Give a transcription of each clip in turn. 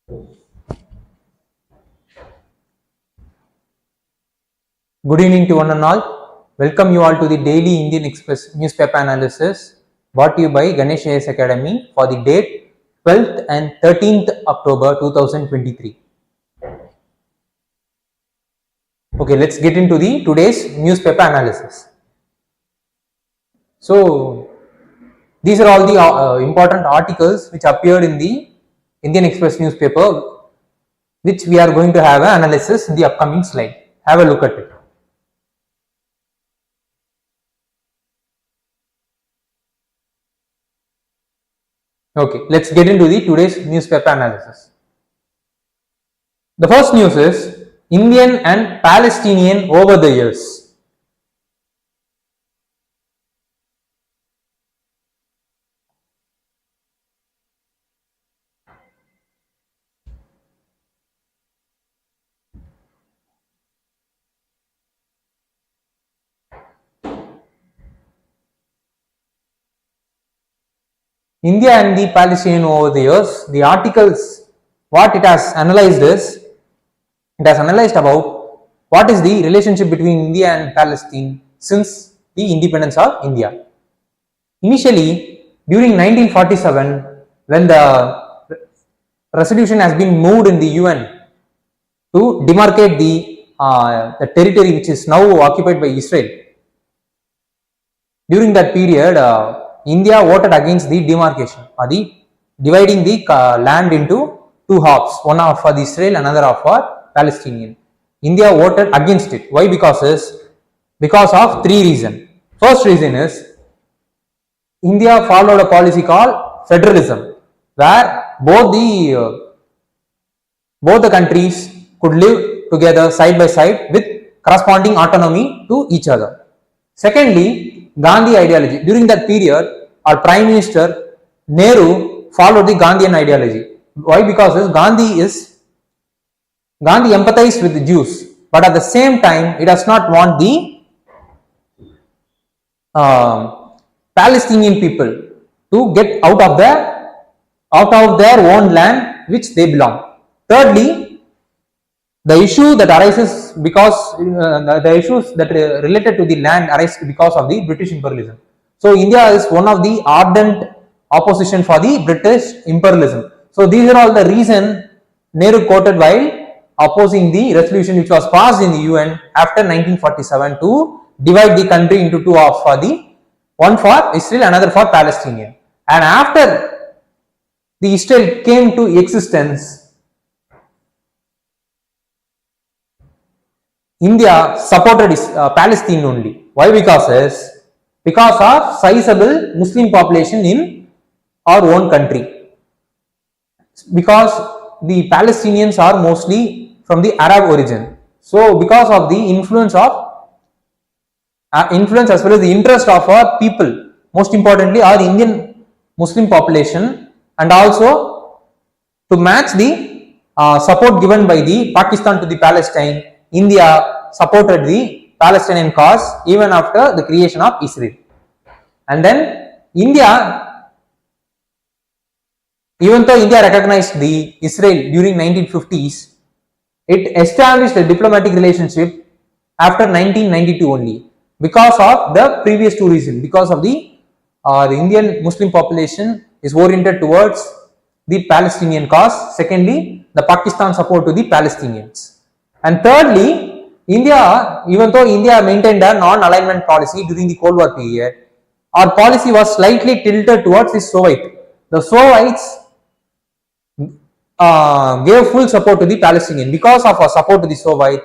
Good evening to one and all. Welcome you all to the daily Indian Express newspaper analysis brought to you by Ganesh Academy for the date 12th and 13th October 2023. Okay, let's get into the today's newspaper analysis. So, these are all the important articles which appeared in the Indian Express newspaper, which we are going to have an analysis in the upcoming slide. Have a look at it. Okay, let's get into the today's newspaper analysis. The first news is Indian and Palestinian over the years. India and the Palestinian over the years, the articles, what it has analyzed is, it has analyzed about what is the relationship between India and Palestine since the independence of India. Initially, during 1947, when the resolution has been moved in the UN to demarcate the territory which is now occupied by Israel, during that period, India voted against the demarcation or the dividing the land into two halves, one half for the Israel, another half for Palestinian. India voted against it. Why? Because of three reasons. First reason is India followed a policy called federalism, where both the countries could live together side by side with corresponding autonomy to each other. Secondly, Gandhi ideology. During that period, our Prime Minister Nehru followed the Gandhian ideology. Why? Because Gandhi empathized with the Jews, but at the same time, it does not want the Palestinian people to get out of their own land which they belong. Thirdly, the issue that arises because the issues that related to the land arise because of the British imperialism. So India is one of the ardent opposition for the British imperialism. So these are all the reason Nehru quoted while opposing the resolution which was passed in the UN after 1947 to divide the country into two halves, for one for Israel, another for Palestinian. And after the Israel came to existence, India supported Palestine only. Why? Because of sizable Muslim population in our own country. Because the Palestinians are mostly from the Arab origin. So because of the influence as well as the interest of our people, most importantly our Indian Muslim population, and also to match the support given by the Pakistan to the Palestine, India supported the Palestinian cause even after the creation of Israel. And then India, even though India recognized the Israel during 1950s, it established a diplomatic relationship after 1992 only, because of the previous two reasons. Because of the Indian Muslim population is oriented towards the Palestinian cause. Secondly, the Pakistan support to the Palestinians. And thirdly, India, even though India maintained a non-alignment policy during the Cold War period, our policy was slightly tilted towards the Soviet. The Soviets gave full support to the Palestinian. Because of our support to the Soviet,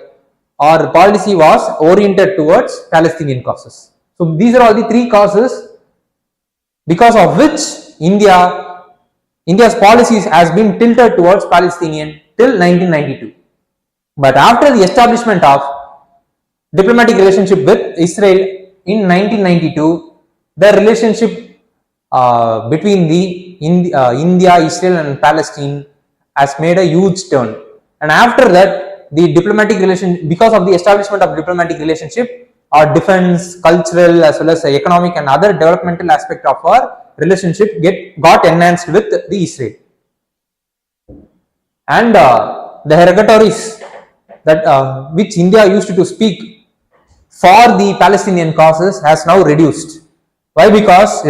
our policy was oriented towards Palestinian causes. So these are all the three causes because of which India's policies has been tilted towards Palestinian till 1992. But after the establishment of diplomatic relationship with Israel in 1992, the relationship between India, Israel and Palestine has made a huge turn. And after that, the diplomatic relation, because of the establishment of diplomatic relationship, our defense, cultural as well as economic and other developmental aspect of our relationship got enhanced with the Israel. and the herogatories that which India used to speak for the Palestinian causes has now reduced. Why? Because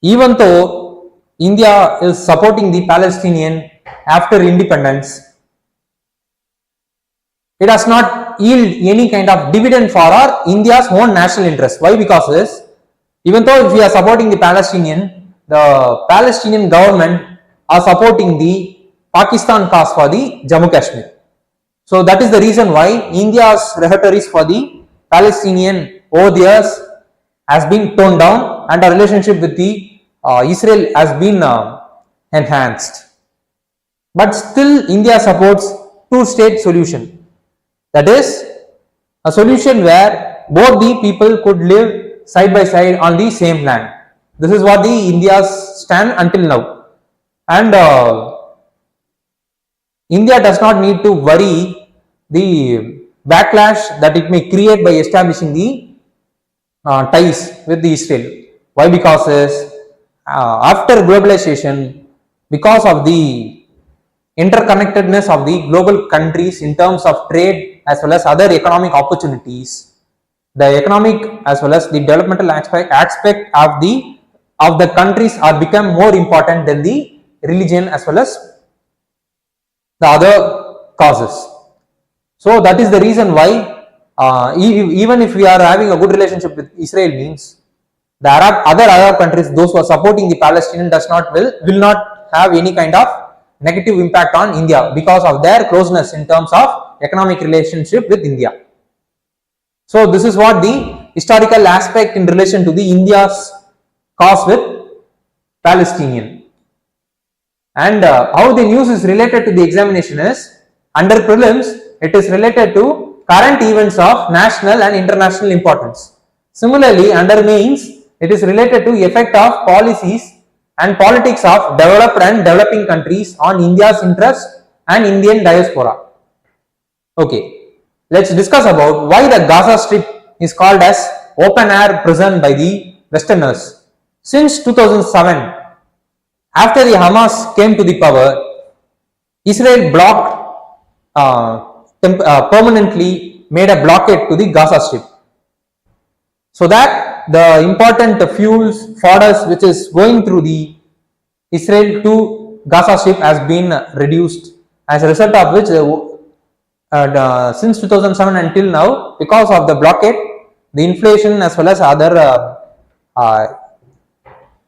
even though India is supporting the Palestinian after independence, it does not yield any kind of dividend for our India's own national interest. Why? Because even though if we are supporting the Palestinian government are supporting the Pakistan cause for the Jammu Kashmir. So that is the reason why India's territories for the Palestinian over the years has been toned down and our relationship with the Israel has been enhanced. But still India supports two-state solution. That is a solution where both the people could live side by side on the same land. This is what the India's stand until now. And India does not need to worry the backlash that it may create by establishing the ties with the Israel. Why? Because after globalization, because of the interconnectedness of the global countries in terms of trade as well as other economic opportunities, the economic as well as the developmental aspect of the countries are become more important than the religion as well as the other causes. So that is the reason why even if we are having a good relationship with Israel, means the other Arab countries, those who are supporting the Palestinian, will not have any kind of negative impact on India because of their closeness in terms of economic relationship with India. So this is what the historical aspect in relation to the India's cause with Palestinian. And how the news is related to the examination is, under prelims, it is related to current events of national and international importance. Similarly, under mains, it is related to effect of policies and politics of developed and developing countries on India's interest and Indian diaspora. Okay, let's discuss about why the Gaza Strip is called as open air prison by the Westerners. Since 2007, after the Hamas came to the power, Israel permanently made a blockade to the Gaza Strip, so that the important fuels, fodders which is going through the Israel to Gaza Strip has been reduced, as a result of which since 2007 until now, because of the blockade, the inflation as well as other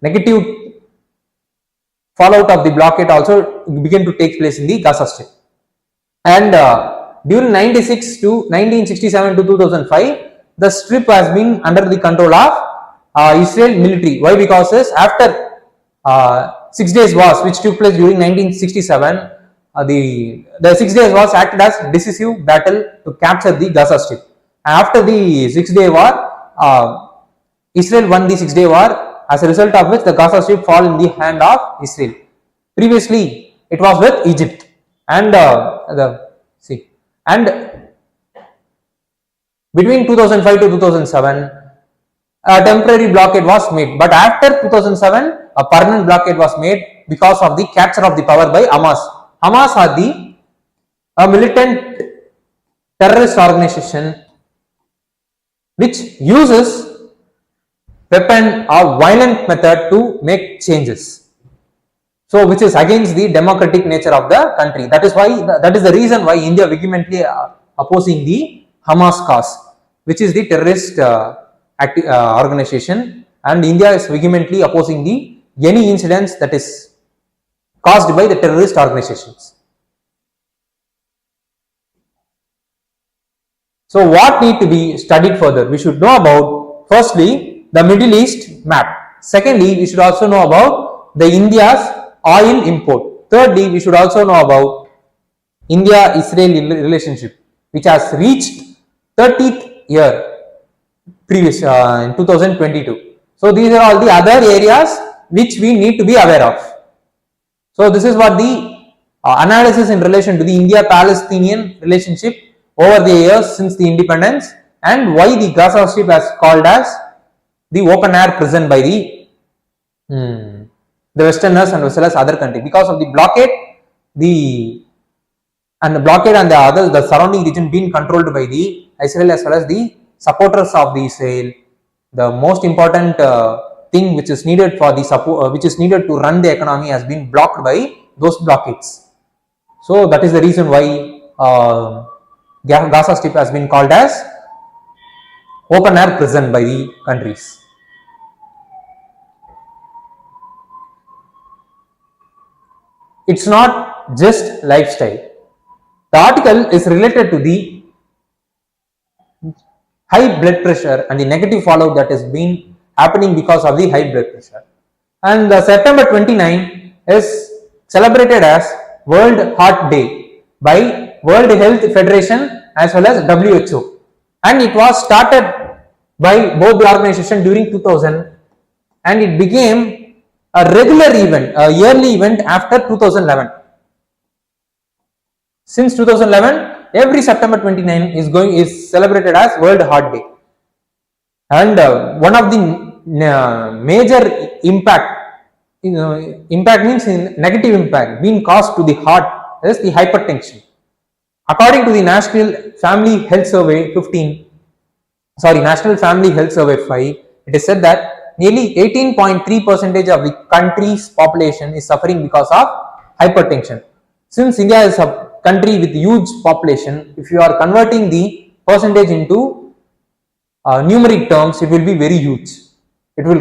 negative fallout of the blockade also began to take place in the Gaza Strip. And during 1967 to 2005, the strip has been under the control of Israel military. Why? Because after 6 days wars which took place during 1967, the 6 days wars acted as decisive battle to capture the Gaza Strip. After the 6-day war, Israel won the 6-day war, as a result of which the Gaza Strip fall in the hand of Israel. Previously, it was with Egypt, and between 2005 to 2007, a temporary blockade was made. But after 2007, a permanent blockade was made because of the capture of the power by Hamas. Hamas are a militant terrorist organization which uses weapon or violent method to make changes. So, which is against the democratic nature of the country. That is the reason why India vehemently opposing the Hamas cause, which is the terrorist organization, and India is vehemently opposing any incidents that is caused by the terrorist organizations. So what need to be studied further? We should know about, firstly, the Middle East map. Secondly, we should also know about the India's oil import. Thirdly, we should also know about India-Israel relationship, which has reached 30th year previous in 2022. So these are all the other areas which we need to be aware of. So this is what the analysis in relation to the India-Palestinian relationship over the years since the independence, and why the Gaza Strip has called as the open air prison by the Westerners and as well as other countries. Because of the blockade, the and the blockade and the others, the surrounding region being controlled by the Israel as well as the supporters of the Israel. The most important thing which is needed for the support, which is needed to run the economy, has been blocked by those blockades. So that is the reason why Gaza Strip has been called as open air prison by the countries. It's not just lifestyle. The article is related to the high blood pressure and the negative fallout that has been happening because of the high blood pressure. And September 29 is celebrated as World Heart Day by World Health Federation as well as WHO. And it was started by both the organization during 2000, and it became a regular event, a yearly event after 2011. Since 2011, every September 29 is celebrated as World Heart Day. And one of the major impact means negative impact being caused to the heart is the hypertension. According to the National Family Health Survey 5, it is said that nearly 18.3% of the country's population is suffering because of hypertension. Since India is a country with huge population, if you are converting the percentage into numeric terms, it will be very huge. It will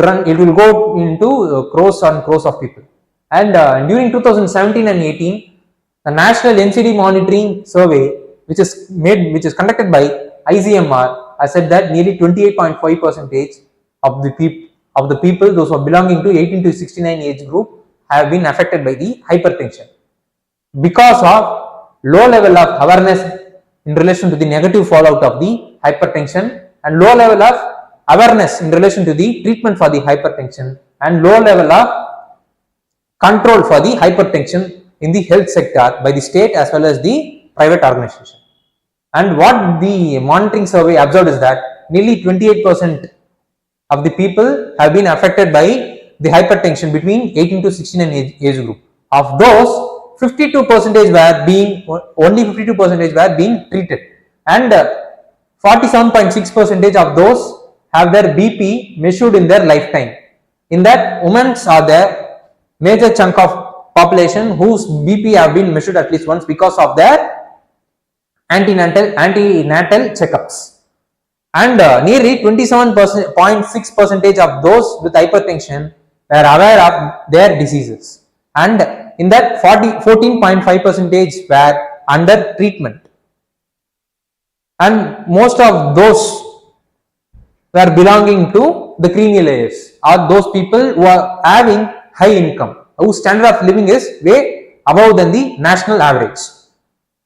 go into crores and crores of people. And during 2017 and 18, the National NCD Monitoring Survey, which is conducted by ICMR, has said that nearly 28.5% of the people, those who are belonging to 18 to 69 age group, have been affected by the hypertension because of low level of awareness in relation to the negative fallout of the hypertension, and low level of awareness in relation to the treatment for the hypertension, and low level of control for the hypertension in the health sector by the state as well as the private organization. And what the monitoring survey observed is that nearly 28% of the people have been affected by the hypertension between 18 to 69 age group. Of those, 52% were being treated, and 47.6% of those have their BP measured in their lifetime. In that, women are the major chunk of population whose BP have been measured at least once because of their antenatal checkups. And nearly 27.6% of those with hypertension were aware of their diseases, and in that 14.5% were under treatment, and most of those were belonging to the creamy layers, or those people who are having high income, whose standard of living is way above than the national average.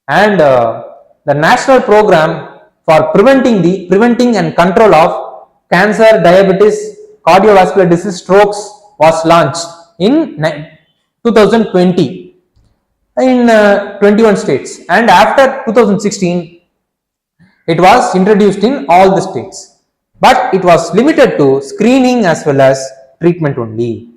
And the national program for preventing and control of cancer, diabetes, cardiovascular disease, strokes was launched in 2020 in 21 states, and after 2016 it was introduced in all the states, but it was limited to screening as well as treatment only.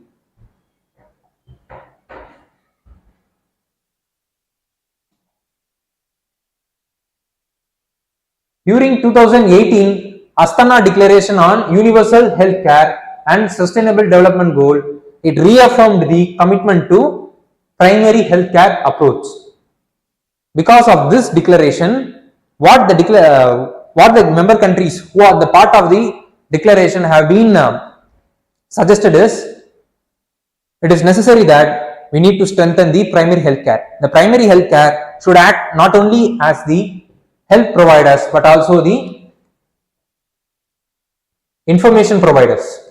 During 2018 Astana Declaration on Universal Health Care and Sustainable Development Goal, it reaffirmed the commitment to primary health care approach. Because of this declaration, what the member countries who are the part of the declaration have been suggested is, it is necessary that we need to strengthen the primary health care. The primary health care should act not only as the health providers but also the information providers,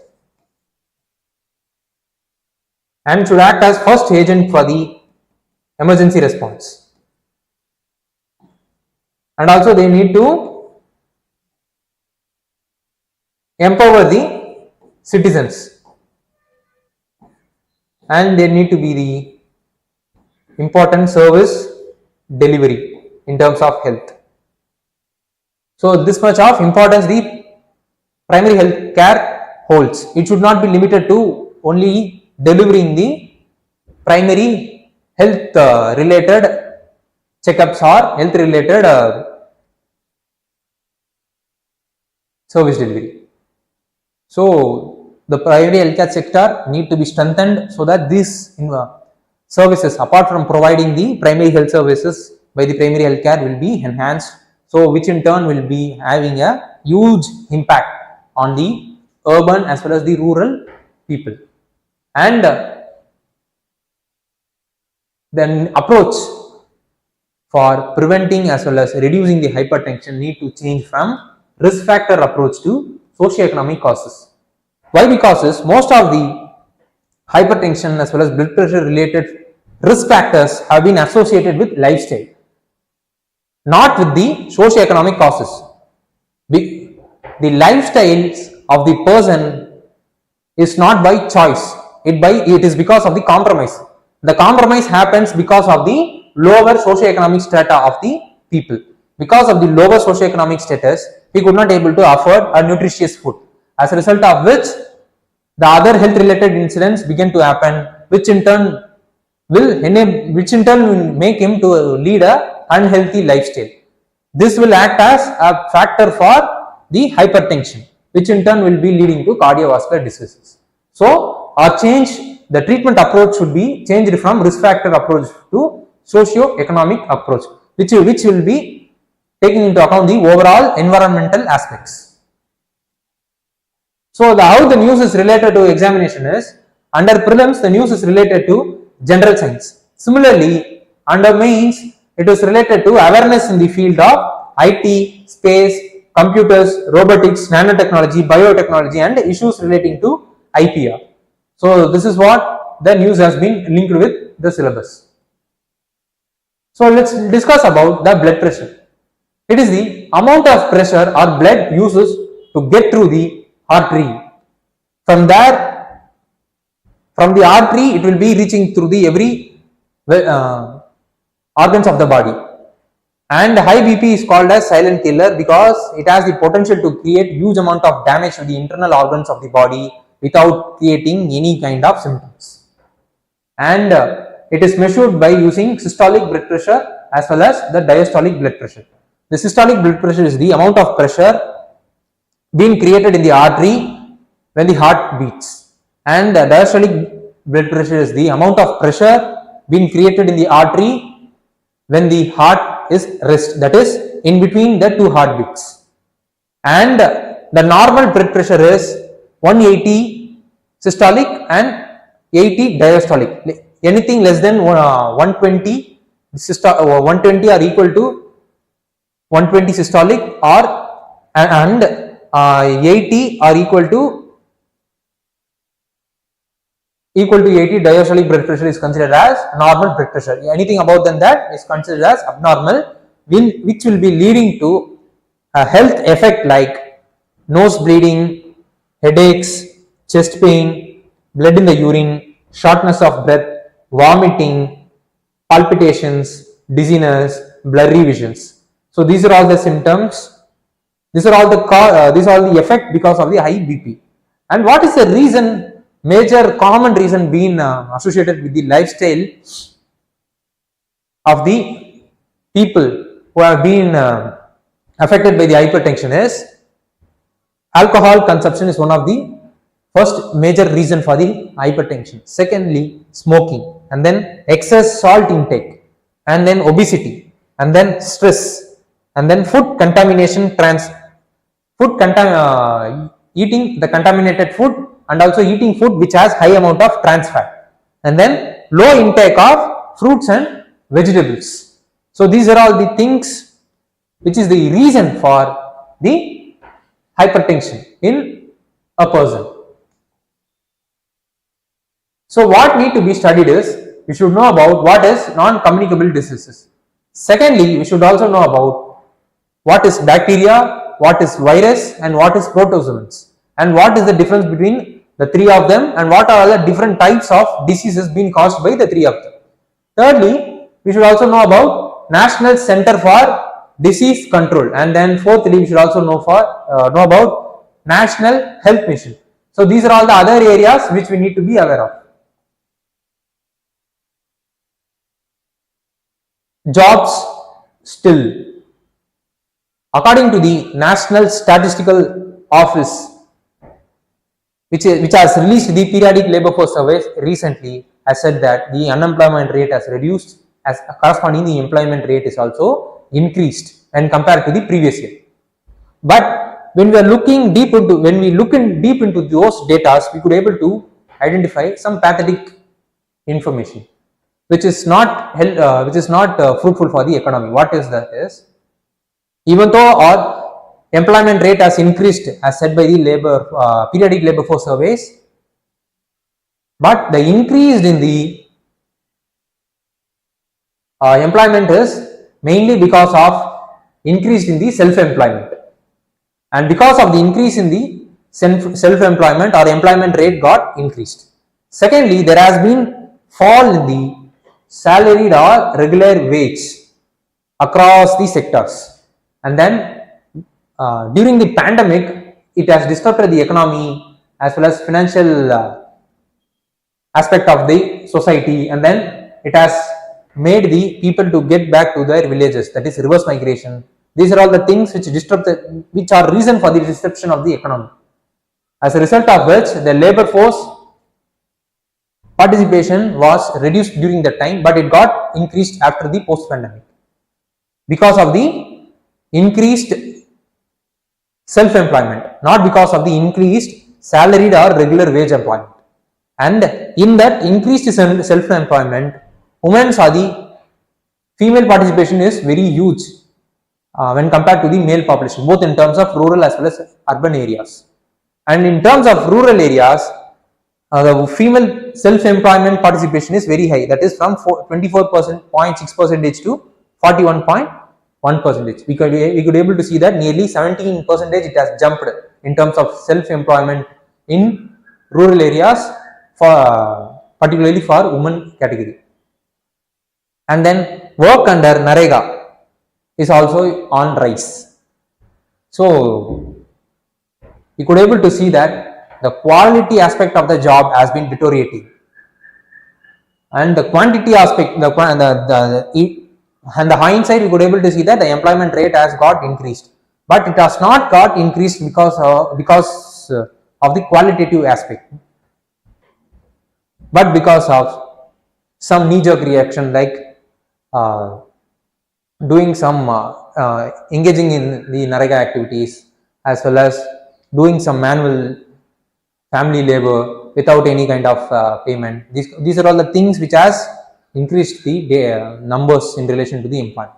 and should act as first agent for the emergency response. And also they need to empower the citizens, and there need to be the important service delivery in terms of health. So this much of importance the primary health care holds. It should not be limited to only delivering the primary health related checkups or health related service delivery. So the primary healthcare sector need to be strengthened so that these services, apart from providing the primary health services by the primary healthcare, will be enhanced. So which in turn will be having a huge impact on the urban as well as the rural people. And then approach for preventing as well as reducing the hypertension need to change from risk factor approach to socioeconomic causes. Why? Because most of the hypertension as well as blood pressure related risk factors have been associated with lifestyle, not with the socioeconomic causes. The lifestyles of the person is not by choice, it is because of the compromise. The compromise happens because of the lower socioeconomic strata of the people. Because of the lower socioeconomic status, he could not able to afford a nutritious food, as a result of which the other health related incidents begin to happen, which in turn will make him to lead a unhealthy lifestyle. This will act as a factor for the hypertension, which in turn will be leading to cardiovascular diseases. So the treatment approach should be changed from risk factor approach to socio-economic approach, which will be taking into account the overall environmental aspects. So how the news is related to examination is, under prelims the news is related to general science. Similarly, under mains it is related to awareness in the field of IT, space, computers, robotics, nanotechnology, biotechnology, and issues relating to IPR. So this is what the news has been linked with the syllabus. So let's discuss about the blood pressure. It is the amount of pressure our blood uses to get through the artery. From the artery, it will be reaching through the every organs of the body. And high BP is called as silent killer because it has the potential to create huge amount of damage to the internal organs of the body without creating any kind of symptoms. And it is measured by using systolic blood pressure as well as the diastolic blood pressure. The systolic blood pressure is the amount of pressure being created in the artery when the heart beats, and the diastolic blood pressure is the amount of pressure being created in the artery when the heart is rest, that is in between the two heartbeats. And the normal blood pressure is 180 systolic and 80 diastolic. Anything less than 120 120 or equal to 120 systolic and 80 or equal to 80 diastolic blood pressure is considered as normal blood pressure. Anything above than that is considered as abnormal, which will be leading to a health effect like nose bleeding, headaches, chest pain, blood in the urine, shortness of breath, vomiting, palpitations, dizziness, blurry visions. So these are all the symptoms. These are all the effect because of the high BP. And what is the reason? Major common reason being associated with the lifestyle of the people who have been affected by the hypertension is alcohol consumption is one of the first major reason for the hypertension. Secondly, smoking, and then excess salt intake, and then obesity, and then stress, and then food contamination, eating the contaminated food, and also eating food which has high amount of trans fat, and then low intake of fruits and vegetables. So these are all the things which is the reason for the hypertension in a person. So what need to be studied is, we should know about what is non-communicable diseases. Secondly, we should also know about what is bacteria, what is virus, and what is protozoans, and what is the difference between the three of them, and what are the different types of diseases being caused by the three of them. Thirdly, we should also know about National Center for Disease Control, and then fourthly, we should also know about National Health Mission. So these are all the other areas which we need to be aware of. jobs still. According to the National Statistical Office, which has released the periodic labor force surveys recently, has said that the unemployment rate has reduced, as corresponding the employment rate is also increased when compared to the previous year. But when we are looking deep into deep into those data, we could able to identify some pathetic information which is not fruitful for the economy. What is that? Is even though our employment rate has increased as said by the periodic labor force surveys, but the increase in the employment is mainly because of increase in the self-employment, and because of the increase in the self-employment, our employment rate got increased. Secondly, there has been fall in the salaried or regular wage across the sectors, and then during the pandemic it has disrupted the economy as well as financial aspect of the society, and then it has made the people to get back to their villages, that is reverse migration. These are all the things which are reason for the disruption of the economy, as a result of which the labor force participation was reduced during that time, but it got increased after the post pandemic because of the increased self-employment, not because of the increased salaried or regular wage employment. And in that increased self-employment, women saw the female participation is very huge when compared to the male population, both in terms of rural as well as urban areas. And in terms of rural areas, the female self-employment participation is very high, that is from 24.6% to 41.1%. We could able to see that nearly 17% it has jumped in terms of self-employment in rural areas, particularly for women category. And then work under Narega is also on rise. So we could able to see that the quality aspect of the job has been deteriorating, and the quantity aspect, and the hindsight, we could able to see that the employment rate has got increased, but it has not got increased because of the qualitative aspect, but because of some knee-jerk reaction like doing some engaging in the Narega activities, as well as doing some manual family labor without any kind of payment. These are all the things which has increased the numbers in relation to the employment.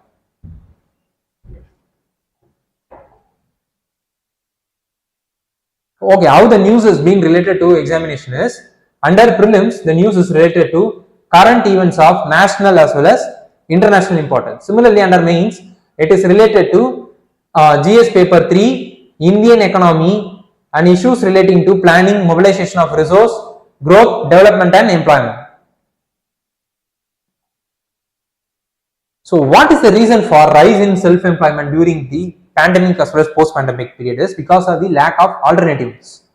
Okay, how the news is being related to examination is, under prelims the news is related to current events of national as well as international importance. Similarly, under mains it is related to GS paper 3, Indian economy, and issues relating to planning, mobilization of resource, growth, development and employment. So what is the reason for rise in self-employment during the pandemic as well as post-pandemic period? Is because of the lack of alternatives,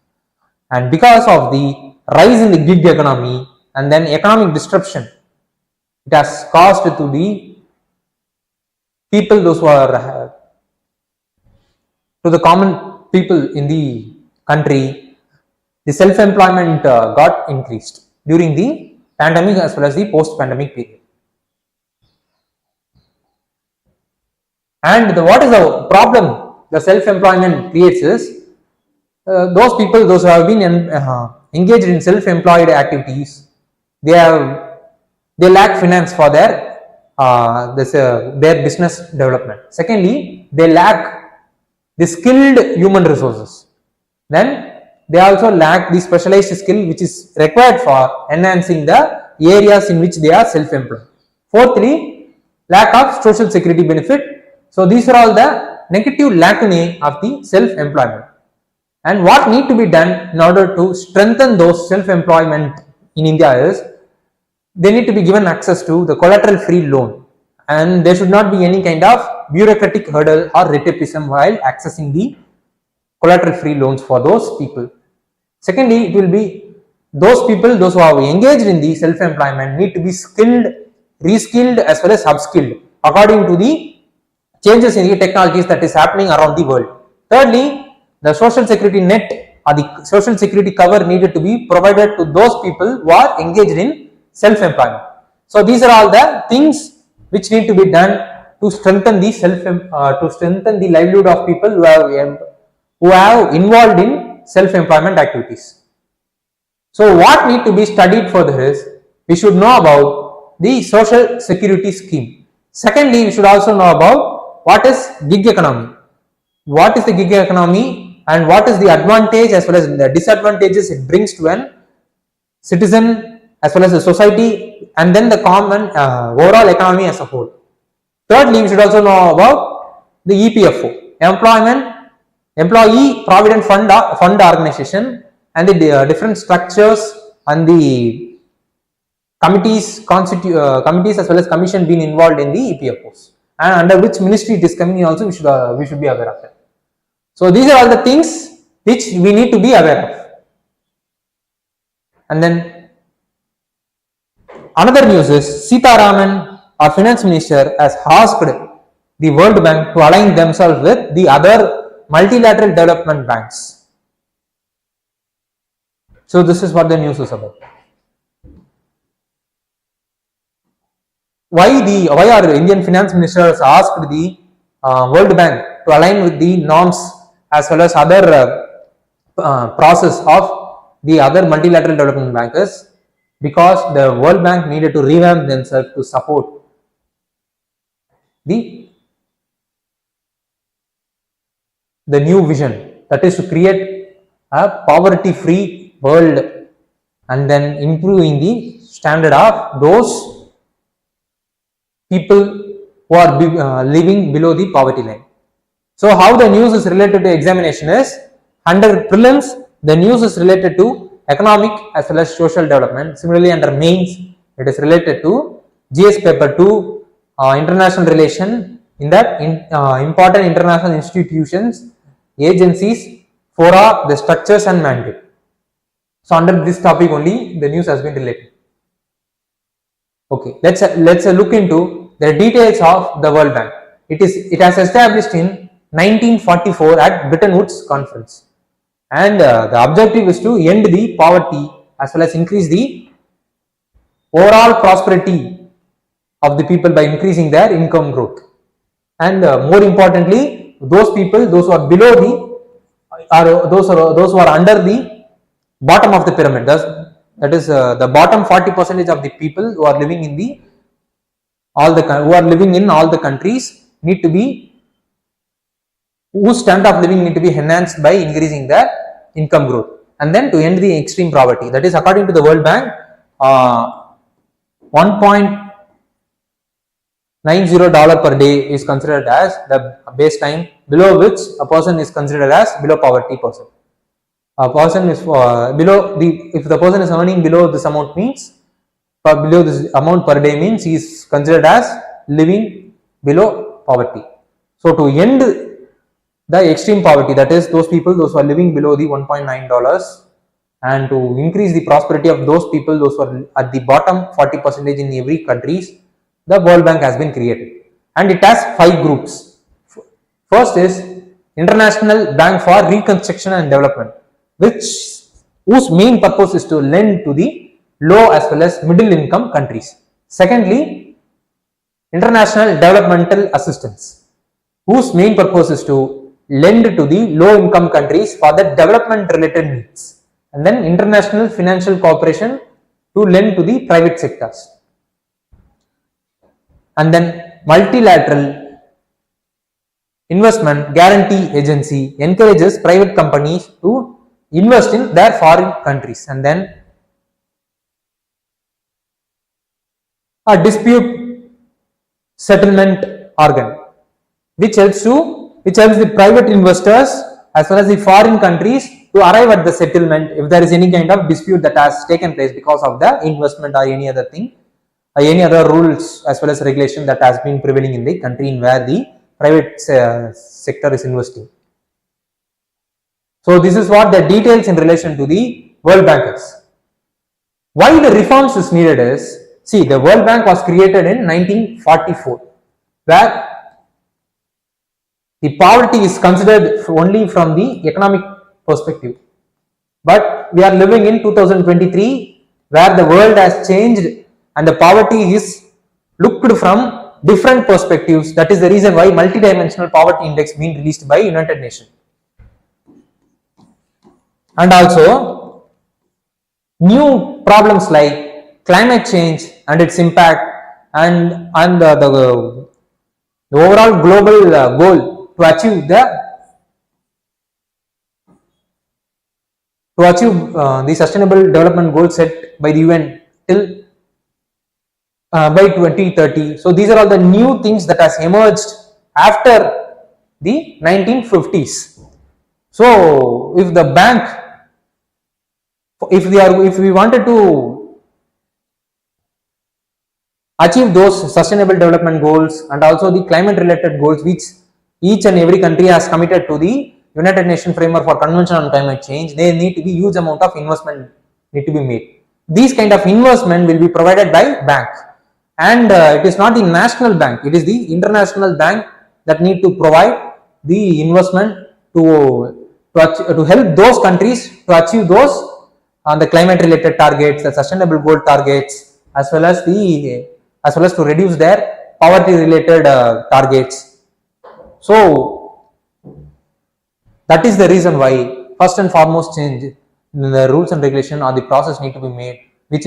and because of the rise in the gig economy and then economic disruption, it has caused to the people, those who are to the common people in the country, the self-employment got increased during the pandemic as well as the post-pandemic period. And what is the problem the self-employment creates is, those people, those who have been engaged in self-employed activities, they lack finance for their business development. Secondly, they lack the skilled human resources. Then they also lack the specialized skill which is required for enhancing the areas in which they are self-employed. Fourthly, lack of social security benefit. So these are all the negative lacunae of the self-employment. And what need to be done in order to strengthen those self-employment in India is, they need to be given access to the collateral free loan, and there should not be any kind of bureaucratic hurdle or retipism while accessing the collateral free loans for those people. Secondly, it will be those people, those who are engaged in the self-employment, need to be skilled, reskilled as well as upskilled according to the changes in the technologies that is happening around the world. Thirdly, the social security net or the social security cover needed to be provided to those people who are engaged in self-employment. So these are all the things which need to be done to strengthen the livelihood of people who have involved in self-employment activities. So what need to be studied further is, we should know about the social security scheme. Secondly, we should also know about what is gig economy. What is the gig economy and what is the advantage as well as the disadvantages it brings to an citizen as well as the society, and then the common overall economy as a whole. Thirdly, we should also know about the EPFO, Employee Provident Fund Organization, and the different structures and the committees as well as commission being involved in the EPFOs, and under which ministry it is coming also we should be aware of it. So these are all the things which we need to be aware of. And then another news is, Sitharaman, our finance minister, has asked the World Bank to align themselves with the other multilateral development banks. So this is what the news is about. Why our Indian finance minister has asked the World Bank to align with the norms as well as other process of the other multilateral development bankers? Because the World Bank needed to revamp themselves to support the new vision, that is to create a poverty-free world and then improving the standard of those people who are living below the poverty line. So how the news is related to examination is, under prelims the news is related to economic as well as social development. Similarly, under mains it is related to GS paper 2, international relation, in that important international institutions, agencies, fora, the structures and mandate. So under this topic only the news has been related. Okay, let's look into the details of the World Bank. It has established in 1944 at Bretton Woods Conference, and the objective is to end the poverty as well as increase the overall prosperity of the people by increasing their income growth, and more importantly, those who are below those who are under the bottom of the pyramid, that is the bottom 40% of the people who are living in all the countries need to be, whose standard of living need to be enhanced by increasing their income growth, and then to end the extreme poverty. That is, according to the World Bank, 1.90 dollar per day is considered as the baseline, below which a person is considered as below poverty person. A person is if the person is earning below this amount means, below this amount per day means he is considered as living below poverty. So to end the extreme poverty, that is those who are living below the 1.9 dollars, and to increase the prosperity of those people, those who are at the bottom 40% in every countries, the World Bank has been created, and it has 5 groups. First is International Bank for Reconstruction and Development, whose main purpose is to lend to the low as well as middle income countries. Secondly, International Developmental Assistance, whose main purpose is to lend to the low income countries for the development related needs. And then International Financial Cooperation, to lend to the private sectors. And then Multilateral Investment Guarantee Agency encourages private companies to invest in their foreign countries. And then a dispute settlement organ, which helps the private investors as well as the foreign countries to arrive at the settlement if there is any kind of dispute that has taken place because of the investment or any other thing, or any other rules as well as regulation that has been prevailing in the country in where the private sector is investing. So this is what the details in relation to the World Bank is. Why the reforms is needed is, see, the World Bank was created in 1944, where the poverty is considered only from the economic perspective. But we are living in 2023 where the world has changed and the poverty is looked from different perspectives. That is the reason why multidimensional poverty index being released by United Nations. And also new problems like climate change and its impact and the overall global goal to achieve the sustainable development goal set by the UN till by 2030. So these are all the new things that has emerged after the 1950s. So if the bank, if we wanted to achieve those sustainable development goals and also the climate related goals which each and every country has committed to the United Nations framework for Convention on Climate Change, there need to be huge amount of investment need to be made. These kind of investment will be provided by bank, and it is not the national bank, it is the international bank that need to provide the investment to help those countries to achieve those the climate related targets, the sustainable goal targets, as well as to reduce their poverty related targets. So that is the reason why first and foremost change in the rules and regulation or the process need to be made, which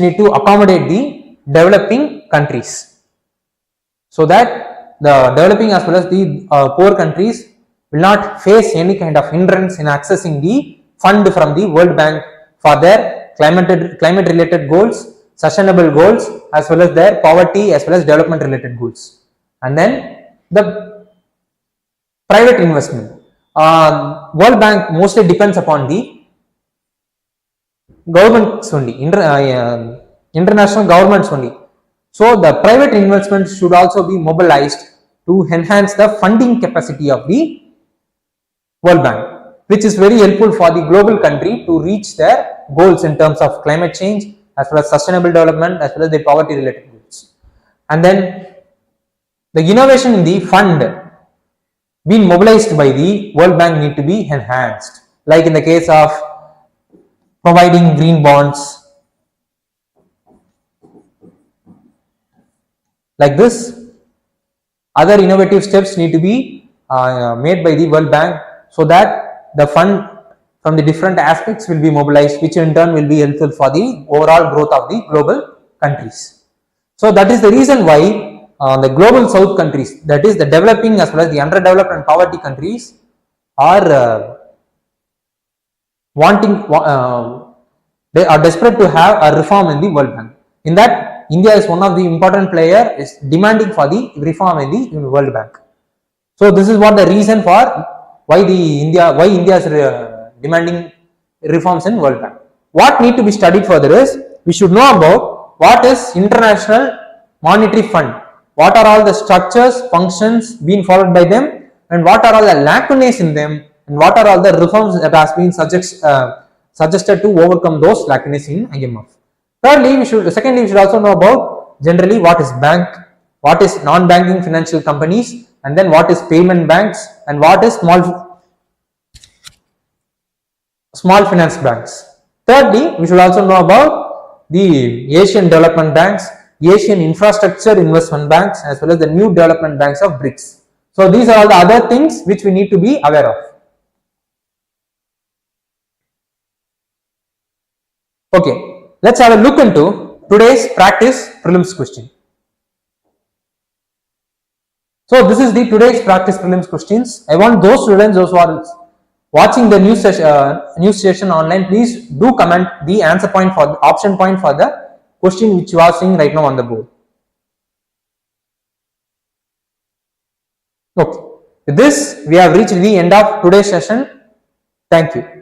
need to accommodate the developing countries, so that the developing as well as the poor countries will not face any kind of hindrance in accessing the fund from the World Bank for their climate related goals, sustainable goals, as well as their poverty as well as development related goals. And then the private investment. World Bank mostly depends upon the governments only, international governments only. So the private investments should also be mobilized to enhance the funding capacity of the World Bank, which is very helpful for the global country to reach their goals in terms of climate change as well as sustainable development as well as the poverty related goals. And then the innovation in the fund being mobilized by the World Bank need to be enhanced, like in the case of providing green bonds, like this. Other innovative steps need to be made by the World Bank, so that the fund from the different aspects will be mobilized, which in turn will be helpful for the overall growth of the global countries. So that is the reason why the global south countries, that is the developing as well as the underdeveloped and poverty countries, are they are desperate to have a reform in the World Bank. In that, India is one of the important player is demanding for the reform in the World Bank. So this is what the reason for why India is demanding reforms in World Bank. What need to be studied further is, we should know about what is International Monetary Fund, what are all the structures, functions being followed by them, and what are all the lacunae in them, and what are all the reforms that has been suggested to overcome those lacunae in IMF. Secondly, we should also know about generally what is bank, what is non-banking financial companies, and then what is payment banks, and what is small finance banks. Thirdly, we should also know about the Asian development banks, Asian infrastructure investment banks, as well as the new development banks of BRICS. So these are all the other things which we need to be aware of. Okay, let's have a look into today's practice prelims question. So this is the today's practice prelims questions. I want those students who are watching the news session online, please do comment the answer point for the option point for the question which you are seeing right now on the board. Okay, with this we have reached the end of today's session. Thank you.